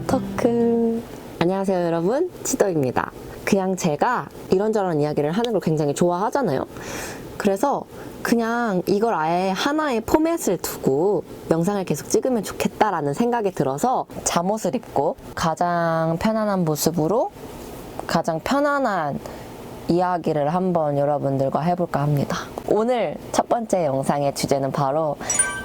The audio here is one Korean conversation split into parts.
토크. 안녕하세요 여러분, 치도입니다. 그냥 제가 이런저런 이야기를 하는 걸 굉장히 좋아하잖아요. 그래서 그냥 이걸 아예 하나의 포맷을 두고 영상을 계속 찍으면 좋겠다라는 생각이 들어서 잠옷을 입고 가장 편안한 모습으로 가장 편안한 이야기를 한번 여러분들과 해볼까 합니다. 오늘 첫 번째 영상의 주제는 바로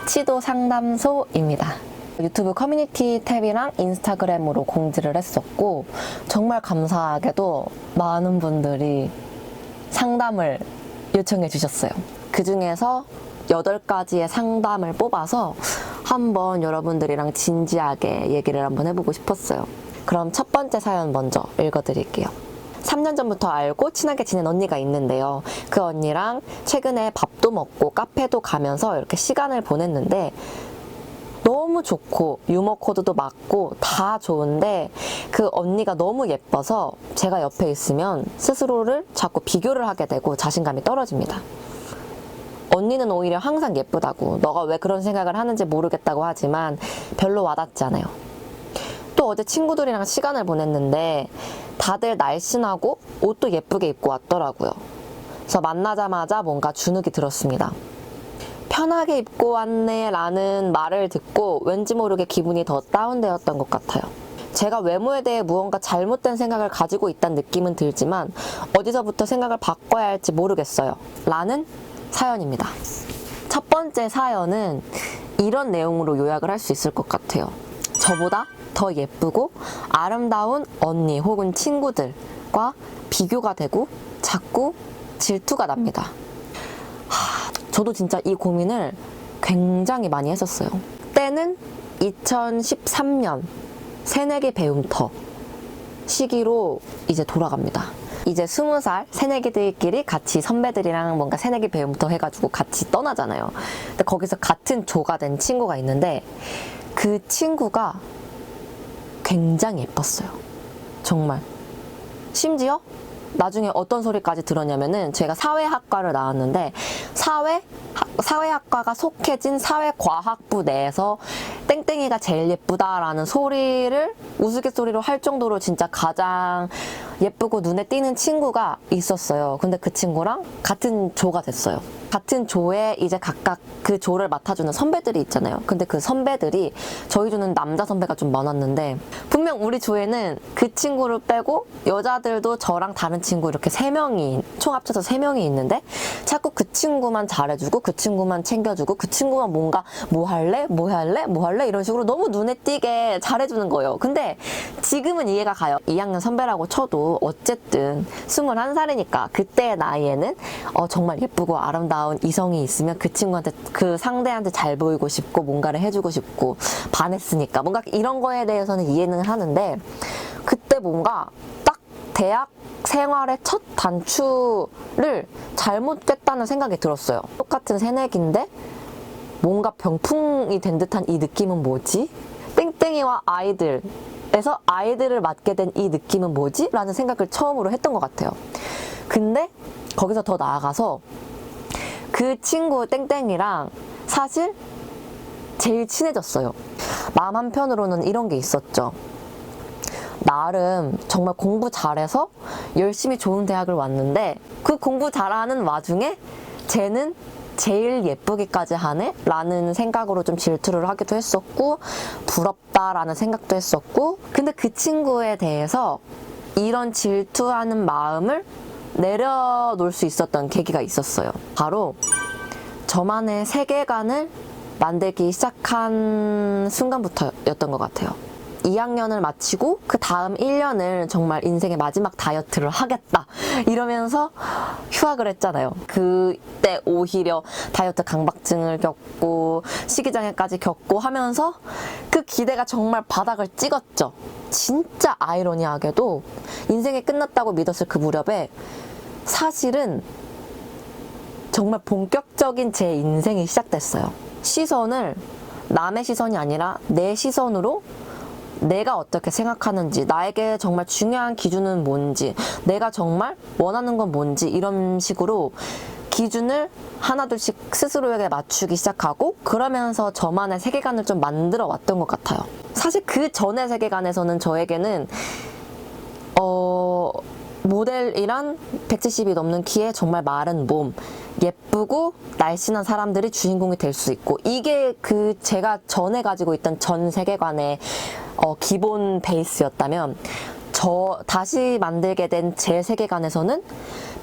치도 상담소입니다. 유튜브 커뮤니티 탭이랑 인스타그램으로 공지를 했었고 정말 감사하게도 많은 분들이 상담을 요청해 주셨어요. 그 중에서 8가지의 상담을 뽑아서 한번 여러분들이랑 진지하게 얘기를 한번 해보고 싶었어요. 그럼 첫 번째 사연 먼저 읽어드릴게요. 3년 전부터 알고 친하게 지낸 언니가 있는데요. 그 언니랑 최근에 밥도 먹고 카페도 가면서 이렇게 시간을 보냈는데 너무 좋고 유머 코드도 맞고 다 좋은데 그 언니가 너무 예뻐서 제가 옆에 있으면 스스로를 자꾸 비교를 하게 되고 자신감이 떨어집니다. 언니는 오히려 항상 예쁘다고, 너가 왜 그런 생각을 하는지 모르겠다고 하지만 별로 와닿지 않아요. 또 어제 친구들이랑 시간을 보냈는데 다들 날씬하고 옷도 예쁘게 입고 왔더라고요. 그래서 만나자마자 뭔가 주눅이 들었습니다. 편하게 입고 왔네 라는 말을 듣고 왠지 모르게 기분이 더 다운되었던 것 같아요. 제가 외모에 대해 무언가 잘못된 생각을 가지고 있다는 느낌은 들지만 어디서부터 생각을 바꿔야 할지 모르겠어요 라는 사연입니다. 첫 번째 사연은 이런 내용으로 요약을 할 수 있을 것 같아요. 저보다 더 예쁘고 아름다운 언니 혹은 친구들과 비교가 되고 자꾸 질투가 납니다. 저도 진짜 이 고민을 굉장히 많이 했었어요. 때는 2013년 새내기 배움터 시기로 이제 돌아갑니다. 이제 20살 새내기들끼리 같이 선배들이랑 뭔가 새내기 배움터 해가지고 같이 떠나잖아요. 근데 거기서 같은 조가 된 친구가 있는데 그 친구가 굉장히 예뻤어요. 정말. 심지어 나중에 어떤 소리까지 들었냐면은 제가 사회학과를 나왔는데 사회학과가 속해진 사회과학부 내에서 땡땡이가 제일 예쁘다라는 소리를 우스갯소리로 할 정도로 진짜 가장 예쁘고 눈에 띄는 친구가 있었어요. 근데 그 친구랑 같은 조가 됐어요. 같은 조에 이제 각각 그 조를 맡아주는 선배들이 있잖아요. 근데 그 선배들이 저희 조는 남자 선배가 좀 많았는데 분명 우리 조에는 그 친구를 빼고 여자들도 저랑 다른 친구 이렇게 3명이 총 합쳐서 3명이 있는데 자꾸 그 친구만 잘해주고 그 친구만 챙겨주고 그 친구만 뭔가 뭐 할래? 이런 식으로 너무 눈에 띄게 잘해주는 거예요. 근데 지금은 이해가 가요. 2학년 선배라고 쳐도 어쨌든 21살이니까 그때의 나이에는 정말 예쁘고 아름다운 이성이 있으면 그 친구한테 그 상대한테 잘 보이고 싶고 뭔가를 해주고 싶고 반했으니까 뭔가 이런 거에 대해서는 이해는 하는데 그때 뭔가 딱 대학 생활의 첫 단추를 잘못했다는 생각이 들었어요. 똑같은 새내기인데 뭔가 병풍이 된 듯한 이 느낌은 뭐지? 땡땡이와 아이들에서 아이들을 맡게 된 이 느낌은 뭐지? 라는 생각을 처음으로 했던 것 같아요. 근데 거기서 더 나아가서 그 친구 땡땡이랑 사실 제일 친해졌어요. 마음 한편으로는 이런 게 있었죠. 나름 정말 공부 잘해서 열심히 좋은 대학을 왔는데 그 공부 잘하는 와중에 쟤는 제일 예쁘기까지 하네? 라는 생각으로 좀 질투를 하기도 했었고 부럽다라는 생각도 했었고 근데 그 친구에 대해서 이런 질투하는 마음을 내려놓을 수 있었던 계기가 있었어요. 바로 저만의 세계관을 만들기 시작한 순간부터였던 것 같아요. 2학년을 마치고 그 다음 1년을 정말 인생의 마지막 다이어트를 하겠다 이러면서 휴학을 했잖아요. 그때 오히려 다이어트 강박증을 겪고 식이장애까지 겪고 하면서 그 기대가 정말 바닥을 찍었죠. 진짜 아이러니하게도 인생이 끝났다고 믿었을 그 무렵에 사실은 정말 본격적인 제 인생이 시작됐어요. 시선을 남의 시선이 아니라 내 시선으로 내가 어떻게 생각하는지, 나에게 정말 중요한 기준은 뭔지, 내가 정말 원하는 건 뭔지 이런 식으로 기준을 하나둘씩 스스로에게 맞추기 시작하고 그러면서 저만의 세계관을 좀 만들어 왔던 것 같아요. 사실 그 전의 세계관에서는 저에게는 모델이란 170이 넘는 키에 정말 마른 몸, 예쁘고 날씬한 사람들이 주인공이 될 수 있고 이게 그 제가 전에 가지고 있던 전 세계관의 기본 베이스였다면 다시 만들게 된 제 세계관에서는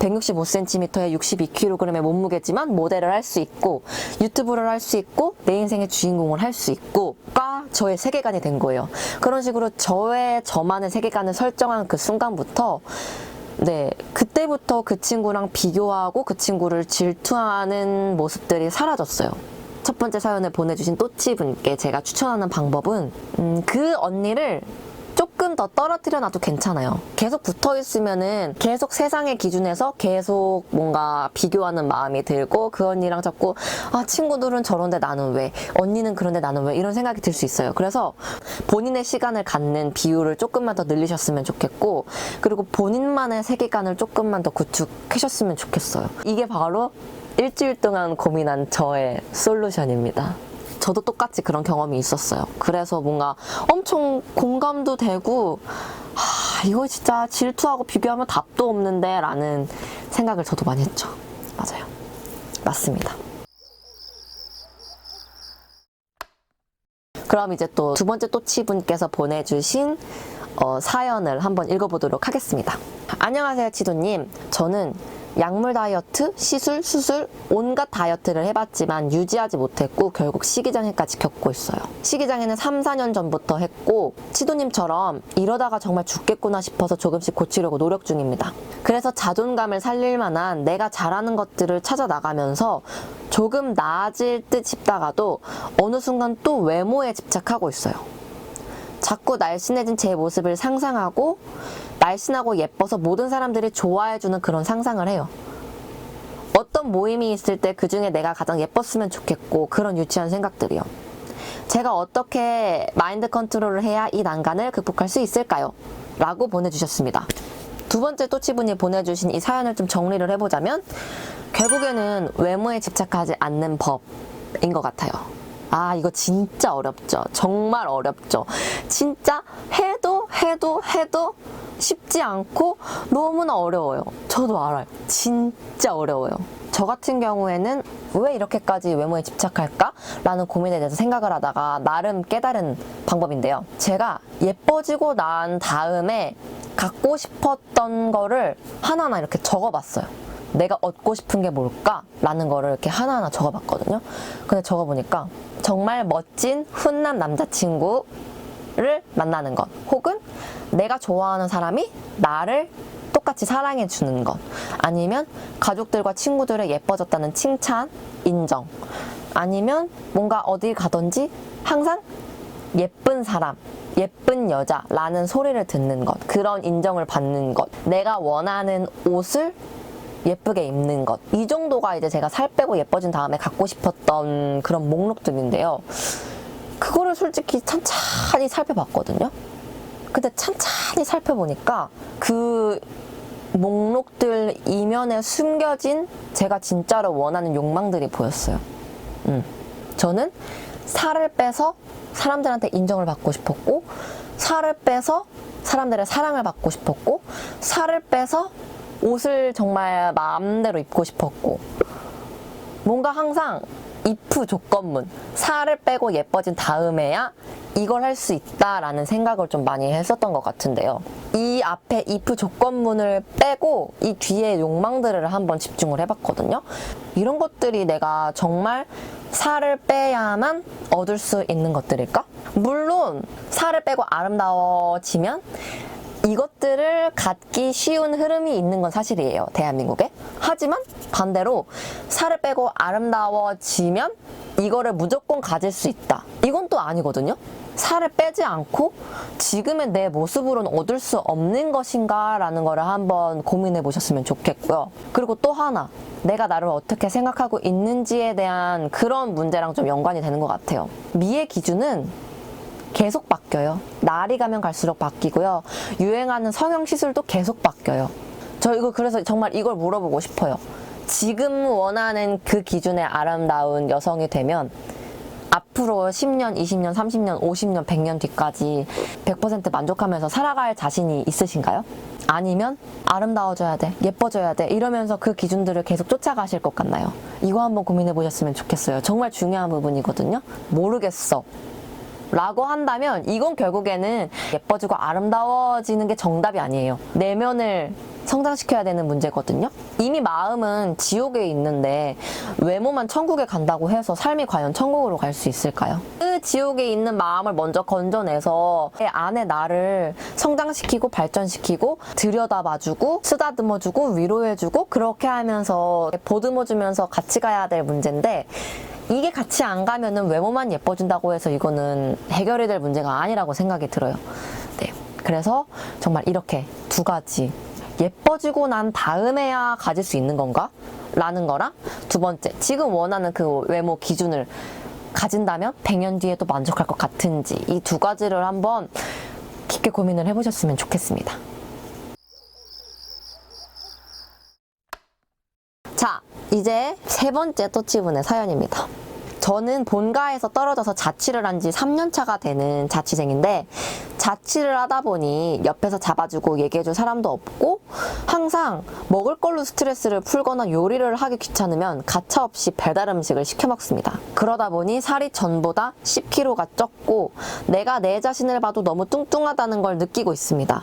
165cm에 62kg의 몸무게지만 모델을 할 수 있고 유튜브를 할 수 있고 내 인생의 주인공을 할 수 있고가 저의 세계관이 된 거예요. 그런 식으로 저만의 세계관을 설정한 그 순간부터 그때부터 그 친구랑 비교하고 그 친구를 질투하는 모습들이 사라졌어요. 첫 번째 사연을 보내주신 또치 분께 제가 추천하는 방법은 그 언니를 조금 더 떨어뜨려 놔도 괜찮아요. 계속 붙어 있으면은 계속 세상의 기준에서 계속 뭔가 비교하는 마음이 들고 그 언니랑 자꾸 친구들은 저런데 나는 왜, 언니는 그런데 나는 왜, 이런 생각이 들 수 있어요. 그래서 본인의 시간을 갖는 비율을 조금만 더 늘리셨으면 좋겠고, 그리고 본인만의 세계관을 조금만 더 구축하셨으면 좋겠어요. 이게 바로 일주일 동안 고민한 저의 솔루션입니다. 저도 똑같이 그런 경험이 있었어요. 그래서 뭔가 엄청 공감도 되고 이거 진짜 질투하고 비교하면 답도 없는데 라는 생각을 저도 많이 했죠. 맞아요. 맞습니다. 그럼 이제 또 두 번째 또치분께서 보내주신 사연을 한번 읽어보도록 하겠습니다. 안녕하세요, 치도님. 저는 약물 다이어트, 시술, 수술, 온갖 다이어트를 해봤지만 유지하지 못했고 결국 식이장애까지 겪고 있어요. 식이장애는 3, 4년 전부터 했고 치도님처럼 이러다가 정말 죽겠구나 싶어서 조금씩 고치려고 노력 중입니다. 그래서 자존감을 살릴 만한 내가 잘하는 것들을 찾아 나가면서 조금 나아질 듯 싶다가도 어느 순간 또 외모에 집착하고 있어요. 자꾸 날씬해진 제 모습을 상상하고 날씬하고 예뻐서 모든 사람들이 좋아해주는 그런 상상을 해요. 어떤 모임이 있을 때 그중에 내가 가장 예뻤으면 좋겠고 그런 유치한 생각들이요. 제가 어떻게 마인드 컨트롤을 해야 이 난간을 극복할 수 있을까요? 라고 보내주셨습니다. 두 번째 또치분이 보내주신 이 사연을 좀 정리를 해보자면 결국에는 외모에 집착하지 않는 법인 것 같아요. 이거 진짜 어렵죠. 정말 어렵죠. 진짜 해도 쉽지 않고 너무나 어려워요. 저도 알아요. 진짜 어려워요. 저 같은 경우에는 왜 이렇게까지 외모에 집착할까? 라는 고민에 대해서 생각을 하다가 나름 깨달은 방법인데요. 제가 예뻐지고 난 다음에 갖고 싶었던 거를 하나하나 이렇게 적어봤어요. 내가 얻고 싶은 게 뭘까? 라는 거를 이렇게 하나하나 적어봤거든요. 근데 적어보니까 정말 멋진 훈남 남자친구를 만나는 것, 혹은 내가 좋아하는 사람이 나를 똑같이 사랑해주는 것, 아니면 가족들과 친구들의 예뻐졌다는 칭찬, 인정, 아니면 뭔가 어딜 가든지 항상 예쁜 사람, 예쁜 여자라는 소리를 듣는 것, 그런 인정을 받는 것, 내가 원하는 옷을 예쁘게 입는 것, 이 정도가 이제 제가 살 빼고 예뻐진 다음에 갖고 싶었던 그런 목록들인데요. 그거를 솔직히 찬찬히 살펴봤거든요. 근데 찬찬히 살펴보니까 그 목록들 이면에 숨겨진 제가 진짜로 원하는 욕망들이 보였어요. 저는 살을 빼서 사람들한테 인정을 받고 싶었고, 살을 빼서 사람들의 사랑을 받고 싶었고, 살을 빼서 옷을 정말 마음대로 입고 싶었고, 뭔가 항상 if 조건문, 살을 빼고 예뻐진 다음에야 이걸 할 수 있다라는 생각을 좀 많이 했었던 것 같은데요. 이 앞에 if 조건문을 빼고 이 뒤에 욕망들을 한번 집중을 해봤거든요. 이런 것들이 내가 정말 살을 빼야만 얻을 수 있는 것들일까? 물론 살을 빼고 아름다워지면 이것들을 갖기 쉬운 흐름이 있는 건 사실이에요, 대한민국에. 하지만 반대로 살을 빼고 아름다워지면 이거를 무조건 가질 수 있다, 이건 또 아니거든요. 살을 빼지 않고 지금의 내 모습으로는 얻을 수 없는 것인가 라는 거를 한번 고민해 보셨으면 좋겠고요. 그리고 또 하나, 내가 나를 어떻게 생각하고 있는지에 대한 그런 문제랑 좀 연관이 되는 것 같아요. 미의 기준은 계속 바뀌어요. 날이 가면 갈수록 바뀌고요. 유행하는 성형 시술도 계속 바뀌어요. 저 이거 그래서 정말 이걸 물어보고 싶어요. 지금 원하는 그 기준의 아름다운 여성이 되면 앞으로 10년, 20년, 30년, 50년, 100년 뒤까지 100% 만족하면서 살아갈 자신이 있으신가요? 아니면 아름다워져야 돼, 예뻐져야 돼 이러면서 그 기준들을 계속 쫓아가실 것 같나요? 이거 한번 고민해 보셨으면 좋겠어요. 정말 중요한 부분이거든요. 모르겠어 라고 한다면 이건 결국에는 예뻐지고 아름다워지는 게 정답이 아니에요. 내면을 성장시켜야 되는 문제거든요. 이미 마음은 지옥에 있는데 외모만 천국에 간다고 해서 삶이 과연 천국으로 갈 수 있을까요? 그 지옥에 있는 마음을 먼저 건져내서 내 안에 나를 성장시키고 발전시키고 들여다봐주고 쓰다듬어주고 위로해주고 그렇게 하면서 보듬어주면서 같이 가야 될 문제인데 이게 같이 안 가면은 외모만 예뻐진다고 해서 이거는 해결이 될 문제가 아니라고 생각이 들어요. 네. 그래서 정말 이렇게 두 가지. 예뻐지고 난 다음에야 가질 수 있는 건가? 라는 거랑 두 번째, 지금 원하는 그 외모 기준을 가진다면 100년 뒤에도 만족할 것 같은지 이 두 가지를 한번 깊게 고민을 해보셨으면 좋겠습니다. 자, 이제 세 번째 또치분의 사연입니다. 저는 본가에서 떨어져서 자취를 한 지 3년 차가 되는 자취생인데 자취를 하다 보니 옆에서 잡아주고 얘기해줄 사람도 없고 항상 먹을 걸로 스트레스를 풀거나 요리를 하기 귀찮으면 가차없이 배달 음식을 시켜 먹습니다. 그러다 보니 살이 전보다 10kg가 쪘고 내가 내 자신을 봐도 너무 뚱뚱하다는 걸 느끼고 있습니다.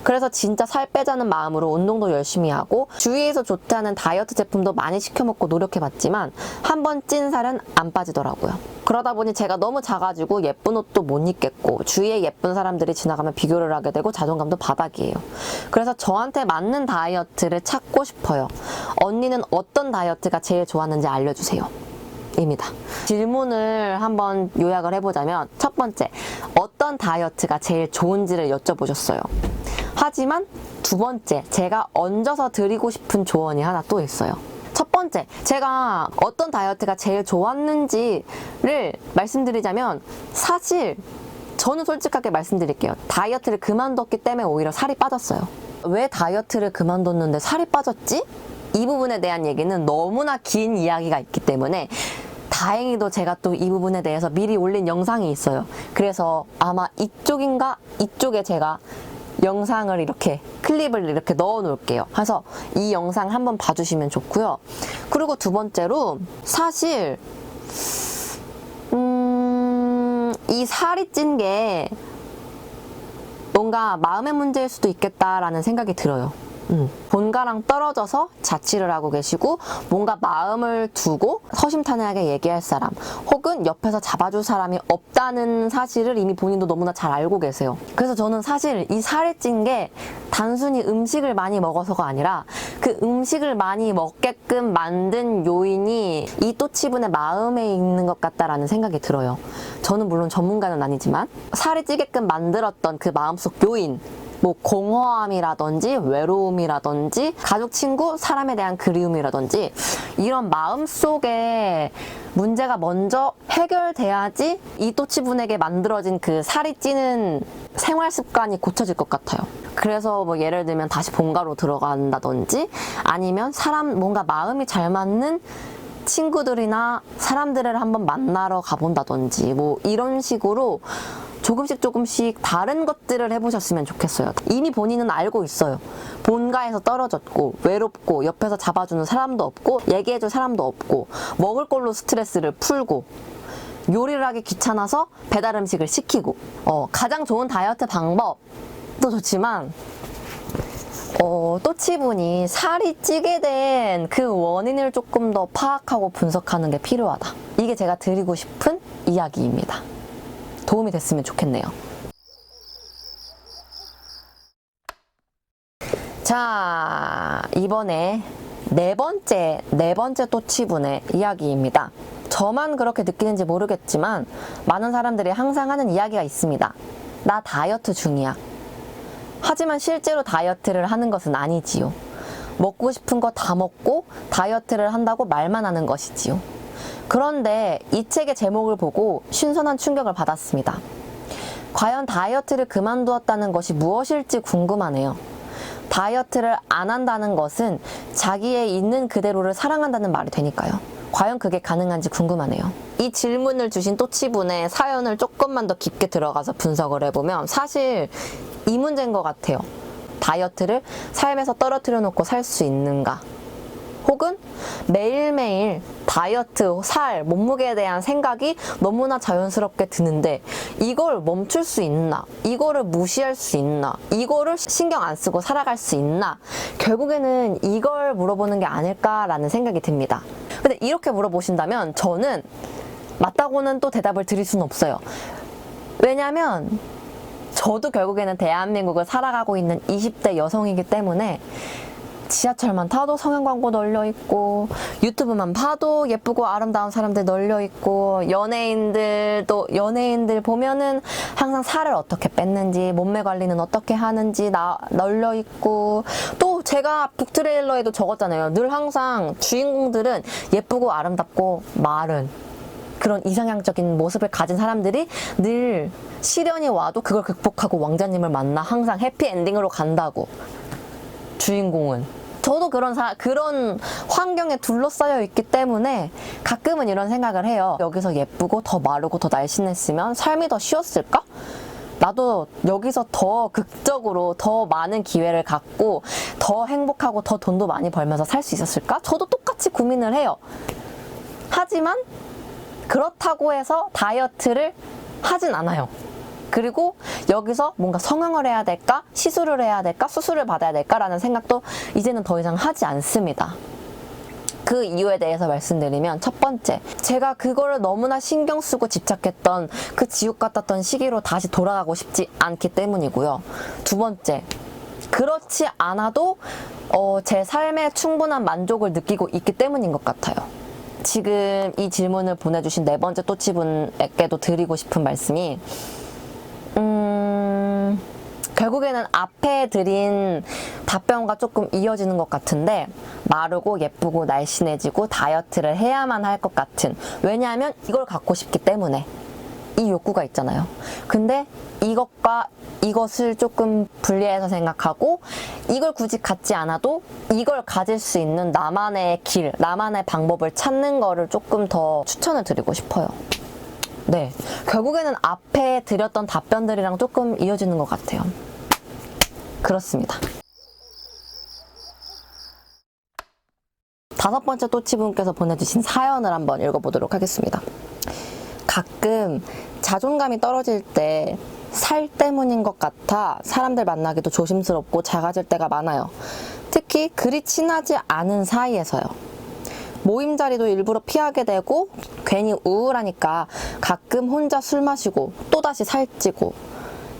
그래서 진짜 살 빼자는 마음으로 운동도 열심히 하고 주위에서 좋다는 다이어트 제품도 많이 시켜 먹고 노력해봤지만 한 번 찐 살은 안 빠지더라고요. 그러다 보니 제가 너무 작아지고 예쁜 옷도 못 입겠고 주위에 예쁜 사람들이 지나가면 비교를 하게 되고 자존감도 바닥이에요. 그래서 저한테 맞는 다이어트를 찾고 싶어요. 언니는 어떤 다이어트가 제일 좋았는지 알려주세요. 입니다. 질문을 한번 요약을 해보자면 첫 번째, 어떤 다이어트가 제일 좋은지를 여쭤보셨어요. 하지만 두 번째, 제가 얹어서 드리고 싶은 조언이 하나 또 있어요. 첫 번째, 제가 어떤 다이어트가 제일 좋았는지를 말씀드리자면 사실 저는 솔직하게 말씀드릴게요. 다이어트를 그만뒀기 때문에 오히려 살이 빠졌어요. 왜 다이어트를 그만뒀는데 살이 빠졌지? 이 부분에 대한 얘기는 너무나 긴 이야기가 있기 때문에 다행히도 제가 또 이 부분에 대해서 미리 올린 영상이 있어요. 그래서 아마 이쪽인가 이쪽에 제가 영상을 이렇게 클립을 이렇게 넣어 놓을게요. 그래서 이 영상 한번 봐주시면 좋고요. 그리고 두 번째로 사실 이 살이 찐 게 뭔가 마음의 문제일 수도 있겠다라는 생각이 들어요. 본가랑 떨어져서 자취를 하고 계시고 뭔가 마음을 두고 허심탄회하게 얘기할 사람 혹은 옆에서 잡아줄 사람이 없다는 사실을 이미 본인도 너무나 잘 알고 계세요. 그래서 저는 사실 이 살이 찐 게 단순히 음식을 많이 먹어서가 아니라 그 음식을 많이 먹게끔 만든 요인이 이 또치분의 마음에 있는 것 같다라는 생각이 들어요. 저는 물론 전문가는 아니지만 살이 찌게끔 만들었던 그 마음속 요인, 뭐 공허함이라든지 외로움이라든지 가족, 친구, 사람에 대한 그리움이라든지 이런 마음속에 문제가 먼저 해결돼야지 이 또치분에게 만들어진 그 살이 찌는 생활 습관이 고쳐질 것 같아요. 그래서 뭐 예를 들면 다시 본가로 들어간다든지 아니면 뭔가 마음이 잘 맞는 친구들이나 사람들을 한번 만나러 가본다든지 뭐 이런 식으로 조금씩 다른 것들을 해보셨으면 좋겠어요. 이미 본인은 알고 있어요. 본가에서 떨어졌고 외롭고 옆에서 잡아주는 사람도 없고 얘기해줄 사람도 없고 먹을 걸로 스트레스를 풀고 요리를 하기 귀찮아서 배달 음식을 시키고 가장 좋은 다이어트 방법도 좋지만 또치분이 살이 찌게 된 그 원인을 조금 더 파악하고 분석하는 게 필요하다. 이게 제가 드리고 싶은 이야기입니다. 도움이 됐으면 좋겠네요. 자, 이번에 네 번째 또치분의 이야기입니다. 저만 그렇게 느끼는지 모르겠지만 많은 사람들이 항상 하는 이야기가 있습니다. 나 다이어트 중이야. 하지만 실제로 다이어트를 하는 것은 아니지요. 먹고 싶은 거 다 먹고 다이어트를 한다고 말만 하는 것이지요. 그런데 이 책의 제목을 보고 신선한 충격을 받았습니다. 과연 다이어트를 그만두었다는 것이 무엇일지 궁금하네요. 다이어트를 안 한다는 것은 자기의 있는 그대로를 사랑한다는 말이 되니까요. 과연 그게 가능한지 궁금하네요. 이 질문을 주신 또치분의 사연을 조금만 더 깊게 들어가서 분석을 해보면 사실 이 문제인 것 같아요. 다이어트를 삶에서 떨어뜨려 놓고 살 수 있는가? 혹은 매일매일 다이어트, 살, 몸무게에 대한 생각이 너무나 자연스럽게 드는데 이걸 멈출 수 있나? 이거를 무시할 수 있나? 이거를 신경 안 쓰고 살아갈 수 있나? 결국에는 이걸 물어보는 게 아닐까라는 생각이 듭니다. 근데 이렇게 물어보신다면 저는 맞다고는 또 대답을 드릴 수는 없어요. 왜냐면 저도 결국에는 대한민국을 살아가고 있는 20대 여성이기 때문에 지하철만 타도 성형 광고 널려 있고 유튜브만 봐도 예쁘고 아름다운 사람들 널려 있고 연예인들 보면은 항상 살을 어떻게 뺐는지 몸매 관리는 어떻게 하는지 널려 있고 또 제가 북트레일러에도 적었잖아요. 늘 항상 주인공들은 예쁘고 아름답고 마른 그런 이상향적인 모습을 가진 사람들이 늘 시련이 와도 그걸 극복하고 왕자님을 만나 항상 해피엔딩으로 간다고. 주인공은. 저도 그런 환경에 둘러싸여 있기 때문에 가끔은 이런 생각을 해요. 여기서 예쁘고 더 마르고 더 날씬했으면 삶이 더 쉬웠을까? 나도 여기서 더 극적으로 더 많은 기회를 갖고 더 행복하고 더 돈도 많이 벌면서 살 수 있었을까? 저도 똑같이 고민을 해요. 하지만 그렇다고 해서 다이어트를 하진 않아요. 그리고 여기서 뭔가 성형을 해야 될까? 시술을 해야 될까? 수술을 받아야 될까라는 생각도 이제는 더 이상 하지 않습니다. 그 이유에 대해서 말씀드리면 첫 번째, 제가 그거를 너무나 신경 쓰고 집착했던 그 지옥 같았던 시기로 다시 돌아가고 싶지 않기 때문이고요. 두 번째, 그렇지 않아도 제 삶에 충분한 만족을 느끼고 있기 때문인 것 같아요. 지금 이 질문을 보내주신 네 번째 또치분에게도 드리고 싶은 말씀이 결국에는 앞에 드린 답변과 조금 이어지는 것 같은데 마르고 예쁘고 날씬해지고 다이어트를 해야만 할 것 같은 왜냐하면 이걸 갖고 싶기 때문에 이 욕구가 있잖아요. 근데 이것과 이것을 조금 분리해서 생각하고 이걸 굳이 갖지 않아도 이걸 가질 수 있는 나만의 길, 나만의 방법을 찾는 거를 조금 더 추천을 드리고 싶어요. 네, 결국에는 앞에 드렸던 답변들이랑 조금 이어지는 것 같아요. 그렇습니다. 다섯 번째 또치분께서 보내주신 사연을 한번 읽어보도록 하겠습니다. 가끔 자존감이 떨어질 때 살 때문인 것 같아 사람들 만나기도 조심스럽고 작아질 때가 많아요. 특히 그리 친하지 않은 사이에서요. 모임 자리도 일부러 피하게 되고 괜히 우울하니까 가끔 혼자 술 마시고 또다시 살찌고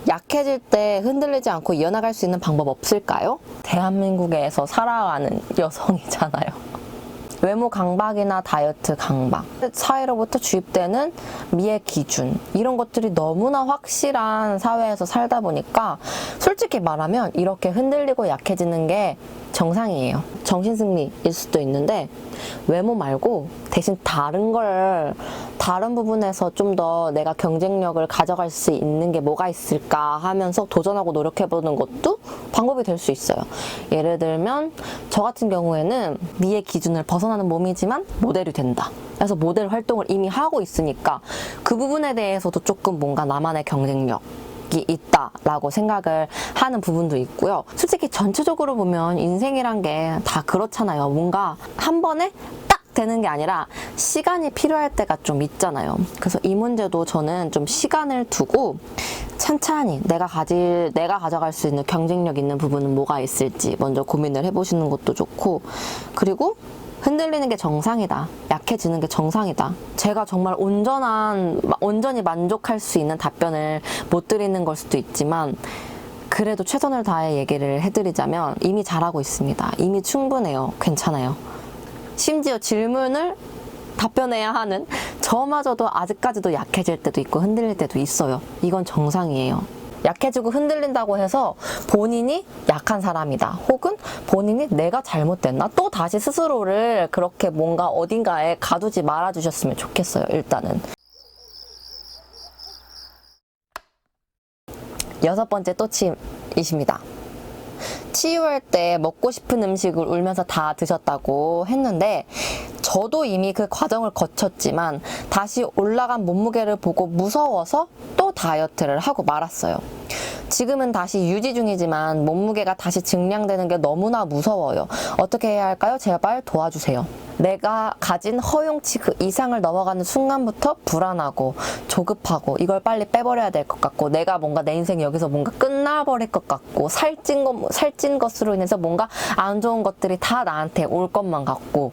약해질 때 흔들리지 않고 이어나갈 수 있는 방법 없을까요? 대한민국에서 살아가는 여성이잖아요. 외모 강박이나 다이어트 강박 사이로부터 주입되는 미의 기준 이런 것들이 너무나 확실한 사회에서 살다 보니까 솔직히 말하면 이렇게 흔들리고 약해지는 게 정상이에요. 정신승리일 수도 있는데 외모 말고 대신 다른 부분에서 좀 더 내가 경쟁력을 가져갈 수 있는 게 뭐가 있을까 하면서 도전하고 노력해보는 것도 방법이 될 수 있어요. 예를 들면 저 같은 경우에는 미의 기준을 벗어나는 몸이지만 모델이 된다. 그래서 모델 활동을 이미 하고 있으니까 그 부분에 대해서도 조금 뭔가 나만의 경쟁력 있다라고 생각을 하는 부분도 있고요. 솔직히 전체적으로 보면 인생이란 게 다 그렇잖아요. 뭔가 한 번에 딱 되는 게 아니라 시간이 필요할 때가 좀 있잖아요. 그래서 이 문제도 저는 좀 시간을 두고 찬찬히 내가 가져갈 수 있는 경쟁력 있는 부분은 뭐가 있을지 먼저 고민을 해보시는 것도 좋고 그리고 흔들리는 게 정상이다. 약해지는 게 정상이다. 제가 정말 온전히 만족할 수 있는 답변을 못 드리는 걸 수도 있지만 그래도 최선을 다해 얘기를 해드리자면 이미 잘하고 있습니다. 이미 충분해요. 괜찮아요. 심지어 질문을 답변해야 하는 저마저도 아직까지도 약해질 때도 있고 흔들릴 때도 있어요. 이건 정상이에요. 약해지고 흔들린다고 해서 본인이 약한 사람이다. 혹은 본인이 내가 잘못됐나? 또 다시 스스로를 그렇게 뭔가 어딘가에 가두지 말아주셨으면 좋겠어요. 일단은. 여섯 번째 또치이십니다. 치유할 때 먹고 싶은 음식을 울면서 다 드셨다고 했는데 저도 이미 그 과정을 거쳤지만 다시 올라간 몸무게를 보고 무서워서 또 다이어트를 하고 말았어요. 지금은 다시 유지 중이지만 몸무게가 다시 증량되는 게 너무나 무서워요. 어떻게 해야 할까요? 제발 도와주세요. 내가 가진 허용치 그 이상을 넘어가는 순간부터 불안하고 조급하고 이걸 빨리 빼버려야 될 것 같고 내가 뭔가 내 인생이 여기서 뭔가 끝나버릴 것 같고 살찐 것으로 인해서 뭔가 안 좋은 것들이 다 나한테 올 것만 같고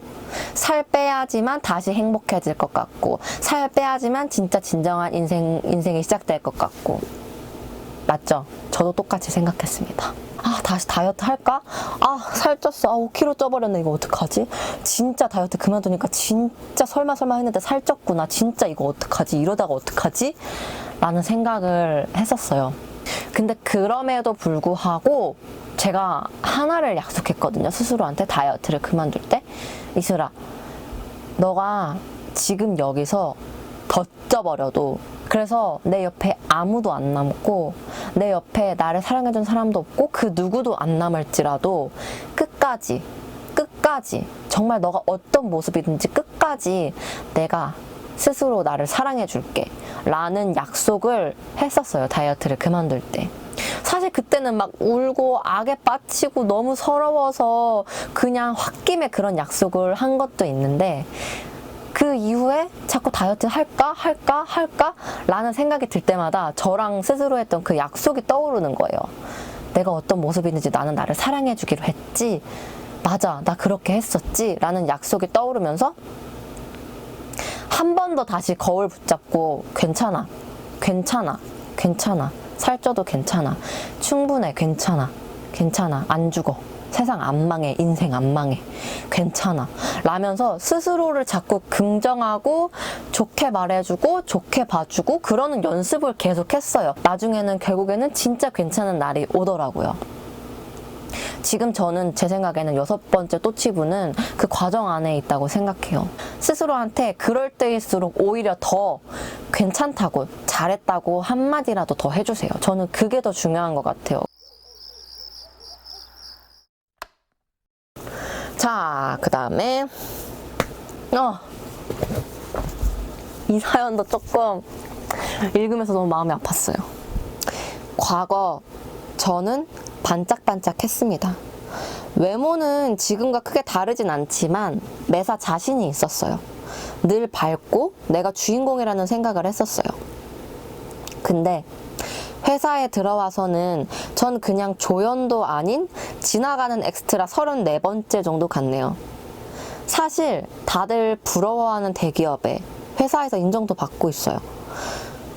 살 빼야지만 다시 행복해질 것 같고 살 빼야지만 진짜 진정한 인생이 시작될 것 같고 맞죠? 저도 똑같이 생각했습니다. 아, 다시 다이어트 할까? 아, 살쪘어. 아, 5kg 쪄버렸네. 이거 어떡하지? 진짜 다이어트 그만두니까 진짜 설마 했는데 살쪘구나. 진짜 이거 어떡하지? 이러다가 어떡하지? 라는 생각을 했었어요. 근데 그럼에도 불구하고 제가 하나를 약속했거든요. 스스로한테 다이어트를 그만둘 때. 이슬아, 너가 지금 여기서 더 쪄버려도 그래서 내 옆에 아무도 안 남고 내 옆에 나를 사랑해준 사람도 없고 그 누구도 안 남을지라도 끝까지 정말 너가 어떤 모습이든지 끝까지 내가 스스로 나를 사랑해줄게 라는 약속을 했었어요. 다이어트를 그만둘 때. 사실 그때는 막 울고 악에 빠치고 너무 서러워서 그냥 홧김에 그런 약속을 한 것도 있는데 그 이후에 자꾸 다이어트 할까 라는 생각이 들 때마다 저랑 스스로 했던 그 약속이 떠오르는 거예요. 내가 어떤 모습이든지 나는 나를 사랑해주기로 했지. 맞아, 나 그렇게 했었지 라는 약속이 떠오르면서 한 번 더 다시 거울 붙잡고 괜찮아 살쪄도 괜찮아 충분해 괜찮아 안 죽어 세상 안 망해 인생 안 망해 괜찮아 라면서 스스로를 자꾸 긍정하고 좋게 말해주고 좋게 봐주고 그러는 연습을 계속했어요. 나중에는 결국에는 진짜 괜찮은 날이 오더라고요. 지금 저는 제 생각에는 6번째 또치부는 그 과정 안에 있다고 생각해요. 스스로한테 그럴 때일수록 오히려 더 괜찮다고 잘했다고 한마디라도 더 해주세요. 저는 그게 더 중요한 것 같아요. 자, 그 다음에 이 사연도 조금 읽으면서 너무 마음이 아팠어요. 과거 저는 반짝반짝했습니다. 외모는 지금과 크게 다르진 않지만 매사 자신이 있었어요. 늘 밝고 내가 주인공이라는 생각을 했었어요. 근데 회사에 들어와서는 전 그냥 조연도 아닌 지나가는 엑스트라 34번째 정도 같네요. 사실 다들 부러워하는 대기업에 회사에서 인정도 받고 있어요.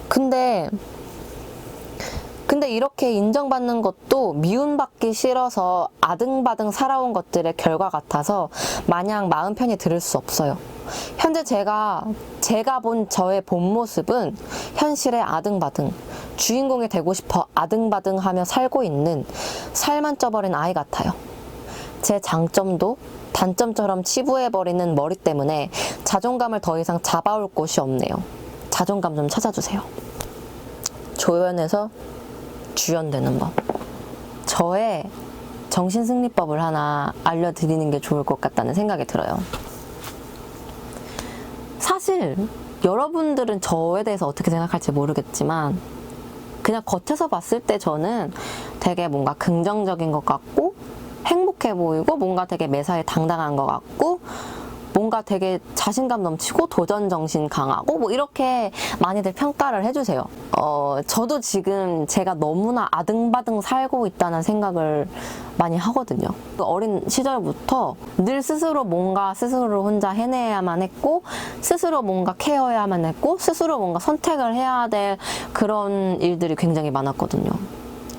근데 이렇게 인정받는 것도 미움받기 싫어서 아등바등 살아온 것들의 결과 같아서 마냥 마음 편히 들을 수 없어요. 현재 제가 본 저의 본 모습은 현실의 아등바등, 주인공이 되고 싶어 아등바등하며 살고 있는 살만 쪄버린 아이 같아요. 제 장점도 단점처럼 치부해버리는 머리 때문에 자존감을 더 이상 잡아올 곳이 없네요. 자존감 좀 찾아주세요. 조연에서 주연되는 법. 저의 정신승리법을 하나 알려드리는 게 좋을 것 같다는 생각이 들어요. 사실 여러분들은 저에 대해서 어떻게 생각할지 모르겠지만 그냥 겉에서 봤을 때 저는 되게 뭔가 긍정적인 것 같고 행복해 보이고 뭔가 되게 매사에 당당한 것 같고 뭔가 되게 자신감 넘치고 도전 정신 강하고 뭐 이렇게 많이들 평가를 해주세요. 저도 지금 제가 너무나 아등바등 살고 있다는 생각을 많이 하거든요. 어린 시절부터 늘 스스로 혼자 해내야만 했고 스스로 뭔가 케어해야만 했고 스스로 뭔가 선택을 해야 될 그런 일들이 굉장히 많았거든요.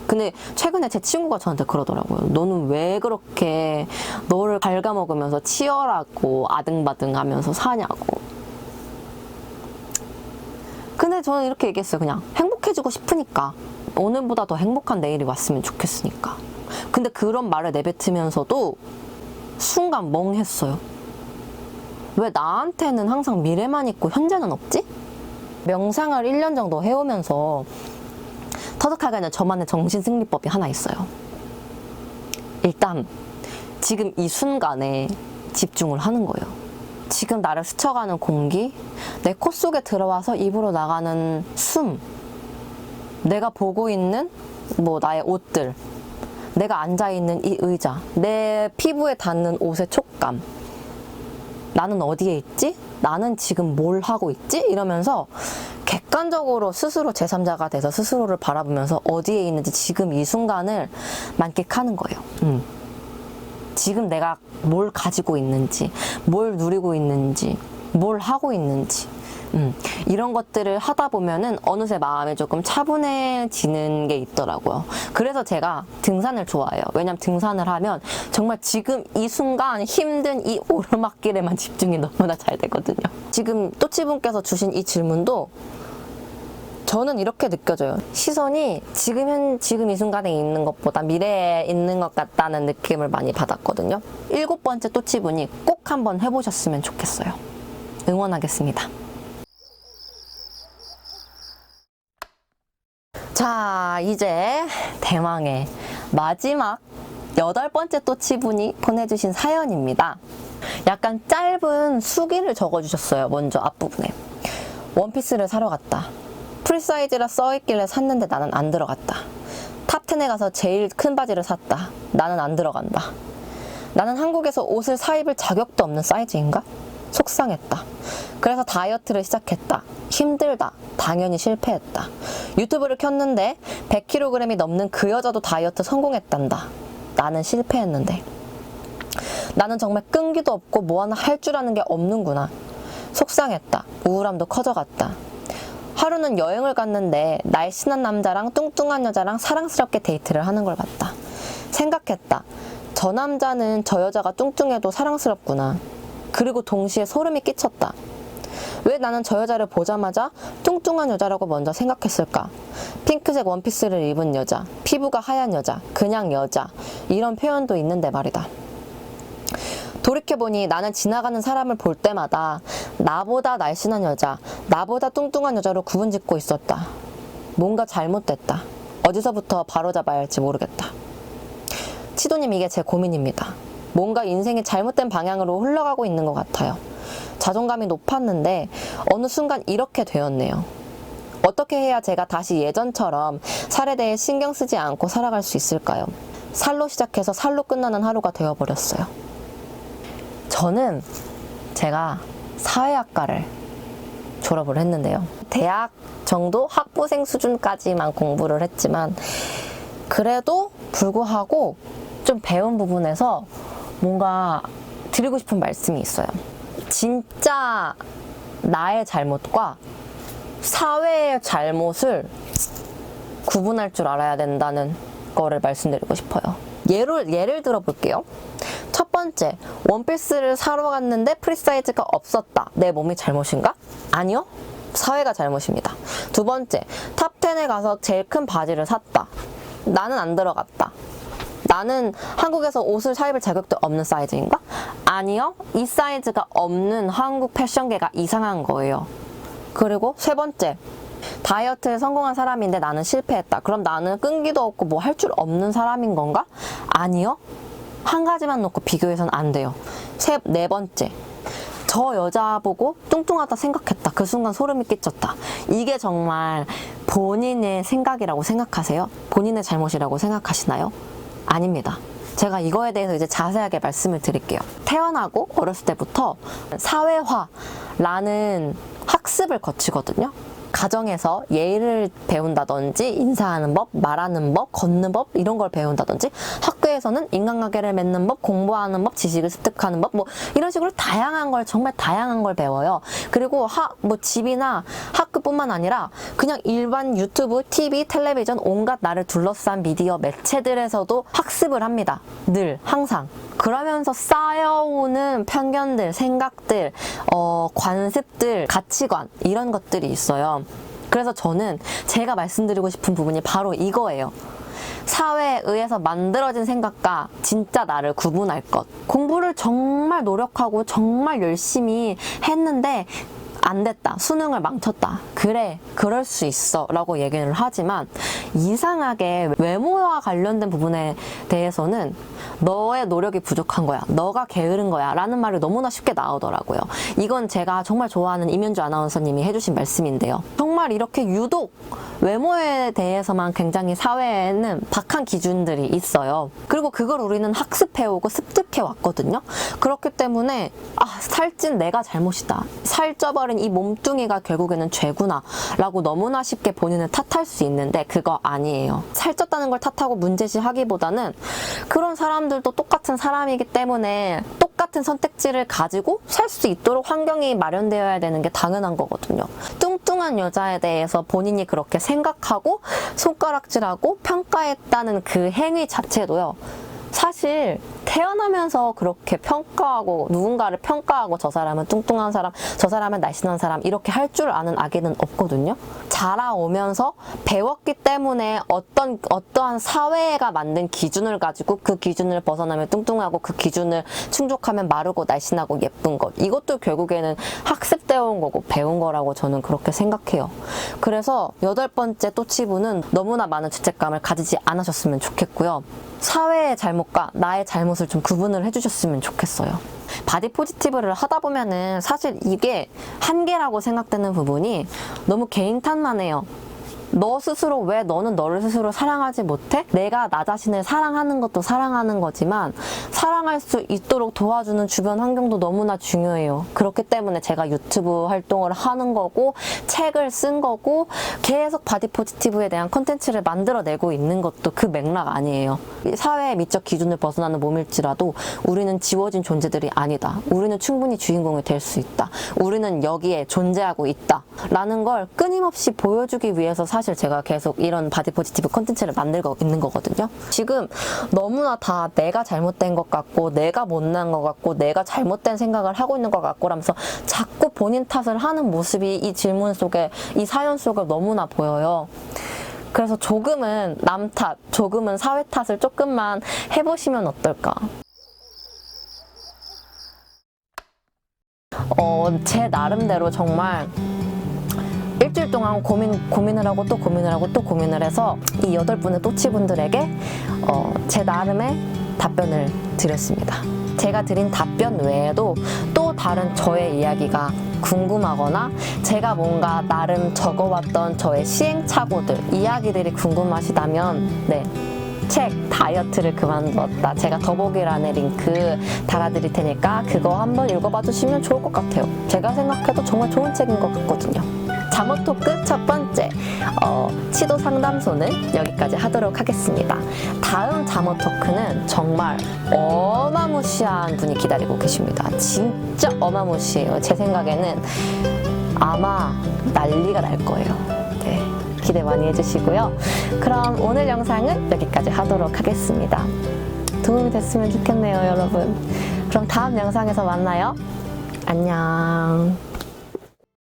근데 최근에 제 친구가 저한테 그러더라고요. 너는 왜 그렇게 너를 갉아먹으면서 치열하고 아등바등 하면서 사냐고. 근데 저는 이렇게 얘기했어요. 그냥 행복해지고 싶으니까. 오늘보다 더 행복한 내일이 왔으면 좋겠으니까. 근데 그런 말을 내뱉으면서도 순간 멍했어요. 왜 나한테는 항상 미래만 있고 현재는 없지? 명상을 1년 정도 해오면서 터득하게 된 저만의 정신승리법이 하나 있어요. 일단 지금 이 순간에 집중을 하는 거예요. 지금 나를 스쳐가는 공기, 내 코 속에 들어와서 입으로 나가는 숨, 내가 보고 있는 나의 옷들, 내가 앉아있는 이 의자, 내 피부에 닿는 옷의 촉감, 나는 어디에 있지? 나는 지금 뭘 하고 있지? 이러면서 객관적으로 스스로 제3자가 돼서 스스로를 바라보면서 어디에 있는지 지금 이 순간을 만끽하는 거예요. 지금 내가 뭘 가지고 있는지, 뭘 누리고 있는지, 뭘 하고 있는지, 이런 것들을 하다 보면은 어느새 마음이 조금 차분해지는 게 있더라고요. 그래서 제가 등산을 좋아해요. 왜냐면 등산을 하면 정말 지금 이 순간 힘든 이 오르막길에만 집중이 너무나 잘 되거든요. 지금 또치분께서 주신 이 질문도 저는 이렇게 느껴져요. 시선이 지금 이 순간에 있는 것보다 미래에 있는 것 같다는 느낌을 많이 받았거든요. 7번째 또치분이 꼭 한번 해보셨으면 좋겠어요. 응원하겠습니다. 자, 이제 대망의 마지막 8번째 또치분이 보내주신 사연입니다. 약간 짧은 수기를 적어주셨어요. 먼저 앞부분에. 원피스를 사러 갔다. 풀사이즈라 써있길래 샀는데 나는 안 들어갔다. 탑10에 가서 제일 큰 바지를 샀다. 나는 안 들어간다. 나는 한국에서 옷을 사입을 자격도 없는 사이즈인가? 속상했다. 그래서 다이어트를 시작했다. 힘들다. 당연히 실패했다. 유튜브를 켰는데 100kg이 넘는 그 여자도 다이어트 성공했단다. 나는 실패했는데. 나는 정말 끈기도 없고 뭐 하나 할 줄 아는 게 없는구나. 속상했다. 우울함도 커져갔다. 하루는 여행을 갔는데 날씬한 남자랑 뚱뚱한 여자랑 사랑스럽게 데이트를 하는 걸 봤다. 생각했다. 저 남자는 저 여자가 뚱뚱해도 사랑스럽구나. 그리고 동시에 소름이 끼쳤다. 왜 나는 저 여자를 보자마자 뚱뚱한 여자라고 먼저 생각했을까? 핑크색 원피스를 입은 여자, 피부가 하얀 여자, 그냥 여자, 이런 표현도 있는데 말이다. 돌이켜보니 나는 지나가는 사람을 볼 때마다 나보다 날씬한 여자, 나보다 뚱뚱한 여자로 구분짓고 있었다. 뭔가 잘못됐다. 어디서부터 바로잡아야 할지 모르겠다. 치도님, 이게 제 고민입니다. 뭔가 인생이 잘못된 방향으로 흘러가고 있는 것 같아요. 자존감이 높았는데 어느 순간 이렇게 되었네요. 어떻게 해야 제가 다시 예전처럼 살에 대해 신경 쓰지 않고 살아갈 수 있을까요? 살로 시작해서 살로 끝나는 하루가 되어버렸어요. 저는 제가 사회학과를 졸업을 했는데요. 대학 정도 학부생 수준까지만 공부를 했지만 그래도 불구하고 좀 배운 부분에서 뭔가 드리고 싶은 말씀이 있어요. 진짜 나의 잘못과 사회의 잘못을 구분할 줄 알아야 된다는 거를 말씀드리고 싶어요. 예를 들어 볼게요. 첫 번째, 원피스를 사러 갔는데 프리사이즈가 없었다. 내 몸이 잘못인가? 아니요. 사회가 잘못입니다. 두 번째, 탑10에 가서 제일 큰 바지를 샀다. 나는 안 들어갔다. 나는 한국에서 옷을 사입을 자격도 없는 사이즈인가? 아니요. 이 사이즈가 없는 한국 패션계가 이상한 거예요. 그리고 세 번째, 다이어트에 성공한 사람인데 나는 실패했다. 그럼 나는 끈기도 없고 뭐 할 줄 없는 사람인 건가? 아니요. 한 가지만 놓고 비교해서는 안 돼요. 네 번째, 저 여자 보고 뚱뚱하다 생각했다. 그 순간 소름이 끼쳤다. 이게 정말 본인의 생각이라고 생각하세요? 본인의 잘못이라고 생각하시나요? 아닙니다. 제가 이거에 대해서 이제 자세하게 말씀을 드릴게요. 태어나고 어렸을 때부터 사회화라는 학습을 거치거든요. 가정에서 예의를 배운다든지 인사하는 법, 말하는 법, 걷는 법 이런 걸 배운다든지 학교에서는 인간관계를 맺는 법, 공부하는 법, 지식을 습득하는 법 뭐 이런 식으로 다양한 걸 정말 다양한 걸 배워요. 그리고 집이나 학교뿐만 아니라 그냥 일반 유튜브, TV, 텔레비전 온갖 나를 둘러싼 미디어 매체들에서도 학습을 합니다. 늘 항상. 그러면서 쌓여오는 편견들, 생각들, 관습들, 가치관 이런 것들이 있어요. 그래서 저는 제가 말씀드리고 싶은 부분이 바로 이거예요. 사회에 의해서 만들어진 생각과 진짜 나를 구분할 것. 공부를 정말 노력하고 정말 열심히 했는데 안 됐다. 수능을 망쳤다. 그래, 그럴 수 있어. 라고 얘기를 하지만 이상하게 외모와 관련된 부분에 대해서는 너의 노력이 부족한 거야. 너가 게으른 거야. 라는 말이 너무나 쉽게 나오더라고요. 이건 제가 정말 좋아하는 임윤주 아나운서님이 해주신 말씀인데요. 정말 이렇게 유독 외모에 대해서만 굉장히 사회에는 박한 기준들이 있어요. 그리고 그걸 우리는 학습해오고 습득해 왔거든요. 그렇기 때문에 살찐 내가 잘못이다. 살쪄버린 이 몸뚱이가 결국에는 죄구나 라고 너무나 쉽게 본인을 탓할 수 있는데 그거 아니에요. 살쪘다는 걸 탓하고 문제시하기보다는 그런 사람들도 똑같은 사람이기 때문에 똑같은 선택지를 가지고 살 수 있도록 환경이 마련되어야 되는 게 당연한 거거든요. 뚱뚱한 여자에 대해서 본인이 그렇게 생각하고 손가락질하고 평가했다는 그 행위 자체도요. 사실 태어나면서 그렇게 평가하고 누군가를 평가하고 저 사람은 뚱뚱한 사람, 저 사람은 날씬한 사람 이렇게 할 줄 아는 아기는 없거든요. 자라오면서 배웠기 때문에 어떠한 사회가 만든 기준을 가지고 그 기준을 벗어나면 뚱뚱하고 그 기준을 충족하면 마르고 날씬하고 예쁜 것. 이것도 결국에는 학습되어 온 거고 배운 거라고 저는 그렇게 생각해요. 그래서 8번째 또치부는 너무나 많은 죄책감을 가지지 않으셨으면 좋겠고요. 사회의 잘못과 나의 잘못을 좀 구분을 해주셨으면 좋겠어요. 바디 포지티브를 하다 보면은 사실 이게 한계라고 생각되는 부분이 너무 개인 탓만 해요. 너 스스로 왜 너는 너를 스스로 사랑하지 못해? 내가 나 자신을 사랑하는 것도 사랑하는 거지만 사랑할 수 있도록 도와주는 주변 환경도 너무나 중요해요. 그렇기 때문에 제가 유튜브 활동을 하는 거고 책을 쓴 거고 계속 바디 포지티브에 대한 컨텐츠를 만들어내고 있는 것도 그 맥락 아니에요. 사회의 미적 기준을 벗어나는 몸일지라도 우리는 지워진 존재들이 아니다. 우리는 충분히 주인공이 될 수 있다. 우리는 여기에 존재하고 있다. 라는 걸 끊임없이 보여주기 위해서 사실 제가 계속 이런 바디 포지티브 콘텐츠를 만들고 있는 거거든요. 지금 너무나 다 내가 잘못된 것 같고 내가 못난 것 같고 내가 잘못된 생각을 하고 있는 것 같고 라면서 자꾸 본인 탓을 하는 모습이 이 질문 속에 이 사연 속에 너무나 보여요. 그래서 조금은 남 탓, 조금은 사회 탓을 조금만 해보시면 어떨까? 제 나름대로 정말 일주일 동안 고민을 하고 또 고민을 하고 또 고민을 해서 이 8분의 또치분들에게 제 나름의 답변을 드렸습니다. 제가 드린 답변 외에도 또 다른 저의 이야기가 궁금하거나 제가 뭔가 나름 적어왔던 저의 시행착오들, 이야기들이 궁금하시다면 책 다이어트를 그만두었다. 제가 더보기란에 링크 달아드릴 테니까 그거 한번 읽어봐 주시면 좋을 것 같아요. 제가 생각해도 정말 좋은 책인 것 같거든요. 잠옷 토크 첫 번째 치도 상담소는 여기까지 하도록 하겠습니다. 다음 잠옷 토크는 정말 어마무시한 분이 기다리고 계십니다. 진짜 어마무시해요. 제 생각에는 아마 난리가 날 거예요. 네, 기대 많이 해주시고요. 그럼 오늘 영상은 여기까지 하도록 하겠습니다. 도움이 됐으면 좋겠네요, 여러분. 그럼 다음 영상에서 만나요. 안녕.